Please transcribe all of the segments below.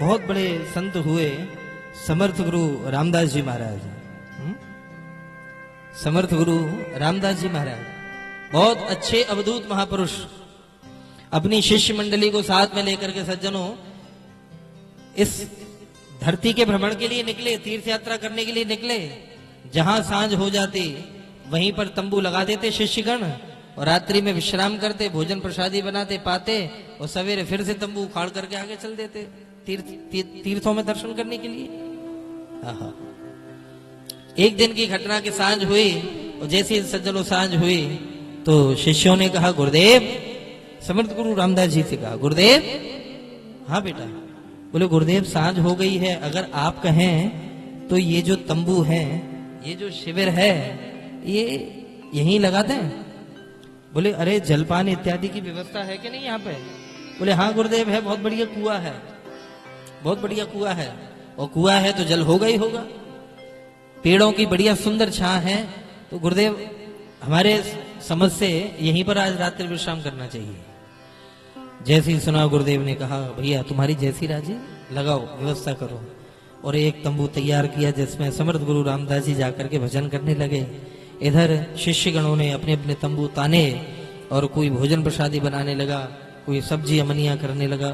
बहुत बड़े संत हुए समर्थ गुरु रामदास जी महाराज। समर्थ गुरु रामदास जी महाराज बहुत अच्छे अवधूत महापुरुष, अपनी शिष्य मंडली को साथ में लेकर के सज्जनों इस धरती के भ्रमण के लिए निकले, तीर्थ यात्रा करने के लिए निकले। जहां सांझ हो जाती वहीं पर तंबू लगा देते शिष्यगण और रात्रि में विश्राम करते, भोजन प्रसादी बनाते पाते और सवेरे फिर से तंबू उखाड़ करके आगे चल देते तीर्थों में दर्शन करने के लिए। एक दिन की घटना की सांझ हुई और जैसे सज्जनों सांझ हुई तो शिष्यों ने कहा गुरुदेव, समर्थ गुरु रामदास जी से कहा गुरुदेव, हाँ बेटा। बोले गुरुदेव सांझ हो गई है, अगर आप कहें तो ये जो तंबू है, ये जो शिविर है, ये यहीं लगा दें। बोले अरे जलपान इत्यादि की व्यवस्था है कि नहीं यहाँ पे? बोले हाँ गुरुदेव है, बहुत बढ़िया कुआं है, बहुत बढ़िया कुआं है, और कुआं है तो जल होगा ही होगा। पेड़ों की बढ़िया सुंदर छां है, तो गुरुदेव हमारे समझ से यहीं पर आज रात्रि विश्राम करना चाहिए। जैसे ही सुना गुरुदेव ने कहा भैया तुम्हारी जैसी राजी, लगाओ व्यवस्था करो। और एक तंबू तैयार किया जिसमें समर्थ गुरु रामदास जी जाकर के भजन करने लगे। इधर शिष्यगणों ने अपने अपने तंबू ताने और कोई भोजन प्रसादी बनाने लगा, कोई सब्जी अमनिया करने लगा,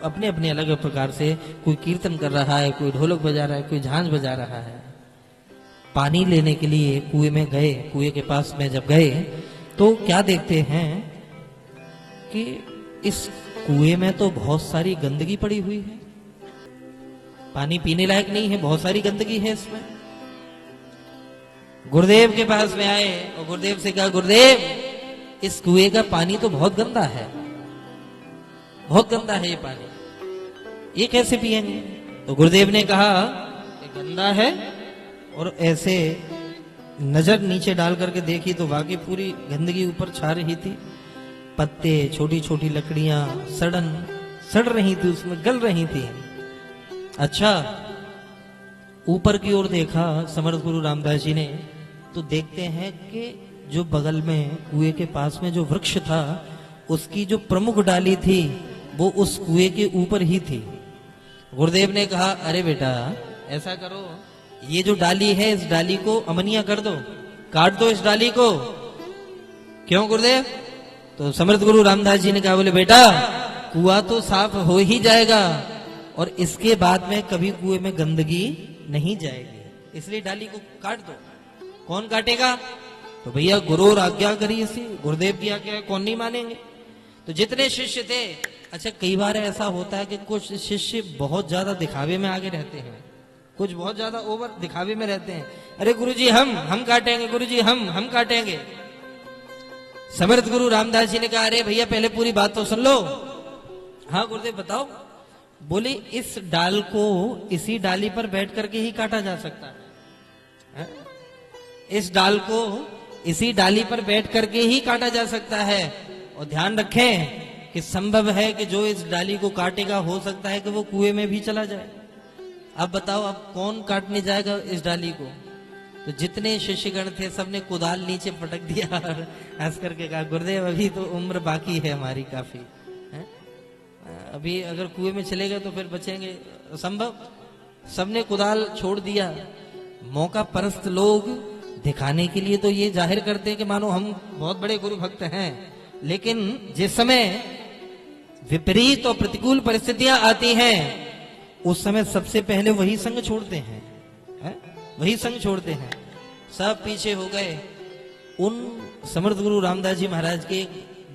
अपने अपने अलग प्रकार से। कोई कीर्तन कर रहा है, कोई ढोलक बजा रहा है, कोई झांझ बजा रहा है। पानी लेने के लिए कुएं में गए, कुएं के पास में जब गए तो क्या देखते हैं कि इस कुएं में तो बहुत सारी गंदगी पड़ी हुई है, पानी पीने लायक नहीं है, बहुत सारी गंदगी है इसमें। गुरुदेव के पास में आए और गुरुदेव से कहा गुरुदेव, इस कुएं का पानी तो बहुत गंदा है, बहुत गंदा है ये पानी, ये कैसे पिएंगे? तो गुरुदेव ने कहा कि गंदा है, और ऐसे नजर नीचे डाल करके देखी तो वाकई पूरी गंदगी ऊपर छा रही थी। पत्ते, छोटी छोटी लकड़ियां सड़ रही थी, उसमें गल रही थी। अच्छा, ऊपर की ओर देखा समर्थ गुरु रामदास जी ने, तो देखते हैं कि जो बगल में कुएं के पास में जो वृक्ष था, उसकी जो प्रमुख डाली थी वो उस कुएं के ऊपर ही थी। गुरुदेव ने कहा अरे बेटा ऐसा करो, ये जो डाली है इस डाली को अमनिया कर दो, काट दो इस डाली को। क्यों गुरुदेव? तो समर्थ गुरु रामदास जी ने कहा बोले बेटा कुआं तो साफ हो ही जाएगा और इसके बाद में कभी कुएं में गंदगी नहीं जाएगी, इसलिए डाली को काट दो। कौन काटेगा? तो भैया गुरु और आज्ञा करी इसी, गुरुदेव की आज्ञा कौन नहीं मानेंगे। तो जितने शिष्य थे, अच्छा कई बार ऐसा होता है कि कुछ शिष्य बहुत ज्यादा दिखावे में आगे रहते हैं, कुछ बहुत ज्यादा ओवर दिखावे में रहते हैं। अरे गुरुजी हम काटेंगे, गुरुजी हम काटेंगे। समर्थ गुरु रामदास जी ने कहा अरे भैया पहले पूरी बात तो सुन लो। हाँ गुरुदेव बताओ। बोले इस डाल को इसी डाली पर बैठ करके ही काटा जा सकता है, इस डाल को इसी डाली पर बैठ करके ही काटा जा सकता है। और ध्यान रखें कि संभव है कि जो इस डाली को काटेगा हो सकता है कि वो कुएं में भी चला जाए। अब बताओ अब कौन काटने जाएगा इस डाली को? तो जितने शिष्यगण थे सबने कुदाल नीचे पटक दिया और हंस करके कहा गुरुदेव अभी तो उम्र बाकी है हमारी काफी है? अभी अगर कुएं में चले गए तो फिर बचेंगे संभव। सबने कुदाल छोड़ दिया। मौका परस्त लोग दिखाने के लिए तो ये जाहिर करते हैं कि मानो हम बहुत बड़े गुरु भक्त हैं, लेकिन जिस समय विपरीत और प्रतिकूल परिस्थितियां आती हैं उस समय सबसे पहले वही संग छोड़ते हैं, वही संग छोड़ते हैं। सब पीछे हो गए। उन समर्थ गुरु रामदास जी महाराज के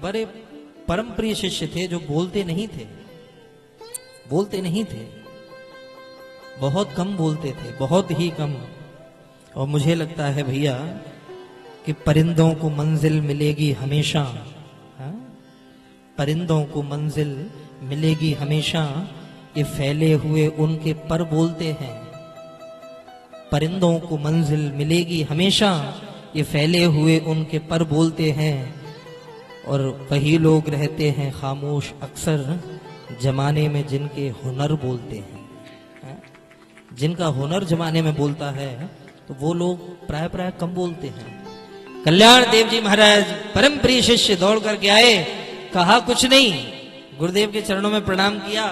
बड़े परम प्रिय शिष्य थे जो बोलते नहीं थे, बहुत कम बोलते थे, बहुत ही कम। और मुझे लगता है भैया कि परिंदों को मंजिल मिलेगी हमेशा, परिंदों को मंजिल मिलेगी हमेशा, ये फैले हुए उनके पर बोलते हैं। परिंदों को मंजिल मिलेगी हमेशा, ये फैले हुए उनके पर बोलते हैं। और वही लोग रहते हैं खामोश अक्सर, जमाने में जिनके हुनर बोलते हैं। जिनका हुनर जमाने में बोलता है तो वो लोग प्राय कम बोलते हैं। कल्याण देव जी महाराज परम प्रिय शिष्य दौड़ करके आए, कहा कुछ नहीं, गुरुदेव के चरणों में प्रणाम किया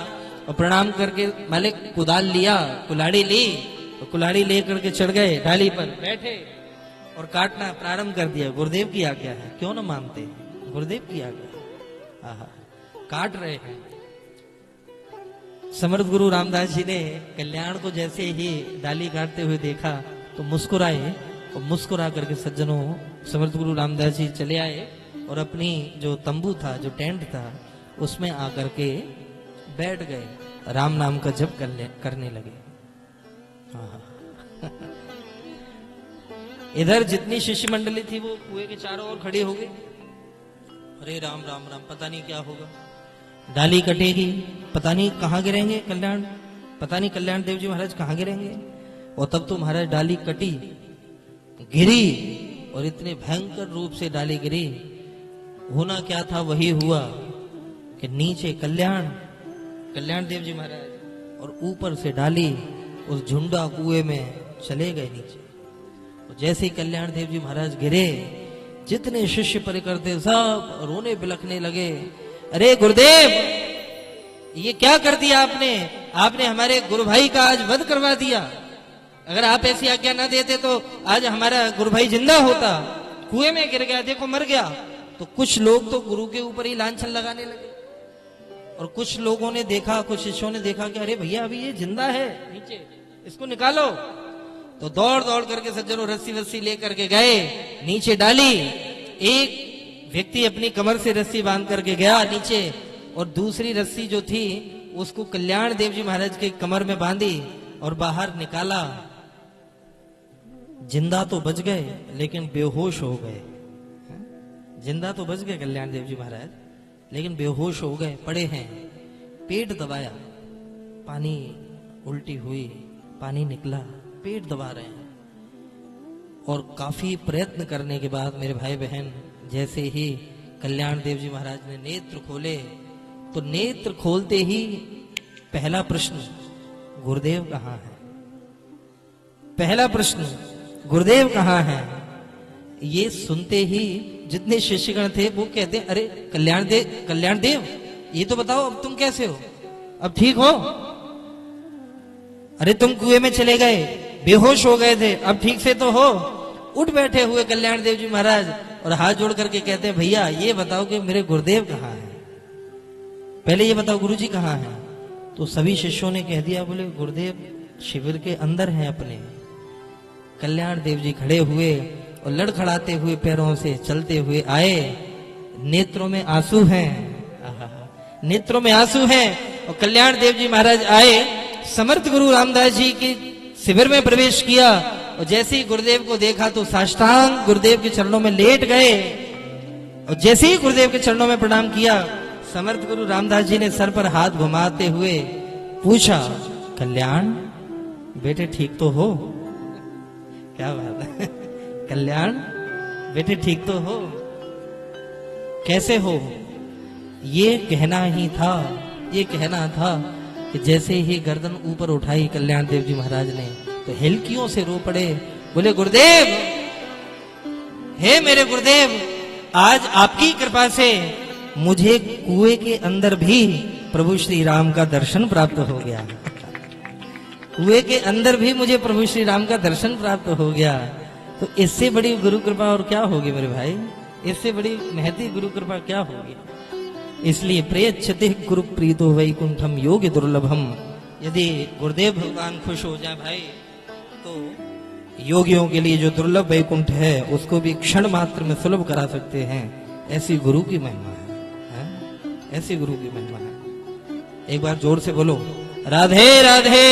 और प्रणाम करके मालिक कुदाल लिया, कुल्हाड़ी ली और कुल्हाड़ी लेकर के चढ़ गए, डाली पर बैठे और काटना प्रारंभ कर दिया। गुरुदेव की आज्ञा है, क्यों ना मानते, गुरुदेव की आज्ञा। आहा, काट रहे हैं। समर्थ गुरु रामदास जी ने कल्याण को जैसे ही डाली काटते हुए देखा तो मुस्कुराए, और मुस्कुरा करके सज्जनों समर्थ गुरु रामदास जी चले आए और अपनी जो तंबू था, जो टेंट था, उसमें आकर के बैठ गए, राम नाम का जप करने लगे। इधर जितनी शिष्य मंडली थी वो कुएं के चारों ओर खड़ी हो गई। अरे राम राम राम, पता नहीं क्या होगा, डाली कटेगी, पता नहीं कहाँ गिरेंगे कल्याण, पता नहीं कल्याण देव जी महाराज कहाँ गिरेंगे। और तब तो महाराज डाली कटी, गिरी, और इतने भयंकर रूप से डाली गिरी। होना क्या था वही हुआ कि नीचे कल्याण देव जी महाराज और ऊपर से डाली उस झुंडा कुएं में चले गए नीचे। और जैसे ही कल्याण देव जी महाराज गिरे, जितने शिष्य परिकर थे सब रोने बिलखने लगे। अरे गुरुदेव, ये क्या कर दिया आपने, आपने हमारे गुरु भाई का आज वध करवा दिया। अगर आप ऐसी आज्ञा ना देते तो आज हमारा गुरु भाई जिंदा होता, कुएं में गिर गया, देखो मर गया। तो कुछ लोग तो गुरु के ऊपर ही लांछन लगाने लगे, और कुछ लोगों ने देखा, कुछ शिष्यों ने देखा कि अरे भैया अभी ये जिंदा है नीचे, इसको निकालो। तो दौड़ दौड़ करके सज्जनों रस्सी वस्सी लेकर के गए, नीचे डाली। एक व्यक्ति अपनी कमर से रस्सी बांध करके गया नीचे, और दूसरी रस्सी जो थी उसको कल्याण देव जी महाराज के कमर में बांधी और बाहर निकाला। जिंदा तो बच गए लेकिन बेहोश हो गए। जिंदा तो बच गए कल्याण देव जी महाराज, लेकिन बेहोश हो गए, पड़े हैं। पेट दबाया, पानी उल्टी हुई, पानी निकला, पेट दबा रहे हैं। और काफी प्रयत्न करने के बाद मेरे भाई बहन, जैसे ही कल्याण देव जी महाराज ने नेत्र खोले, तो नेत्र खोलते ही पहला प्रश्न, गुरुदेव कहाँ है? पहला प्रश्न, गुरुदेव कहाँ है? ये सुनते ही जितने शिष्यगण थे वो कहते, अरे कल्याण देव ये तो बताओ, अब तुम कैसे हो, अब ठीक हो? अरे तुम कुएं में चले गए, बेहोश हो गए थे, अब ठीक से तो हो? उठ बैठे हुए कल्याण देव जी महाराज और हाथ जोड़ करके कहते हैं, भैया ये बताओ कि मेरे गुरुदेव कहाँ हैं, पहले ये बताओ गुरुजी कहाँ हैं? तो सभी शिष्यों ने कह दिया, बोले गुरुदेव शिविर के अंदर हैं अपने। कल्याण देव जी खड़े हुए और लड़खड़ाते हुए पैरों से चलते हुए आए, नेत्रों में आंसू हैं, नेत्रों में आंसू हैं। और कल्याण देव जी महाराज आए, समर्थ गुरु रामदास जी के शिविर में प्रवेश किया, और जैसे ही गुरुदेव को देखा तो साष्टांग गुरुदेव के चरणों में लेट गए। और जैसे ही गुरुदेव के चरणों में प्रणाम किया, समर्थ गुरु रामदास जी ने सर पर हाथ घुमाते हुए पूछा, कल्याण बेटे ठीक तो हो? क्या बात है, कल्याण बेटे ठीक तो हो? कैसे हो? ये कहना ही था, ये कहना था कि जैसे ही गर्दन ऊपर उठाई कल्याण देव जी महाराज ने, तो हिलकियों से रो पड़े, बोले गुरुदेव, हे मेरे गुरुदेव, आज आपकी कृपा से मुझे कुएं के अंदर भी प्रभु श्री राम का दर्शन प्राप्त हो गया। कुएं के अंदर भी मुझे प्रभु श्री राम का दर्शन प्राप्त हो गया। तो इससे बड़ी गुरु कृपा और क्या होगी मेरे भाई, इससे बड़ी महती गुरु कृपा क्या होगी? इसलिए प्रयच्छते गुरु प्रीतो वैकुंठम योग्य दुर्लभम। यदि गुरुदेव भगवान खुश हो जाए भाई, तो योगियों के लिए जो दुर्लभ वैकुंठ है उसको भी क्षण मात्र में सुलभ करा सकते हैं। ऐसी गुरु की महिमा है, ऐसी गुरु की महिमा है। एक बार जोर से बोलो, राधे राधे।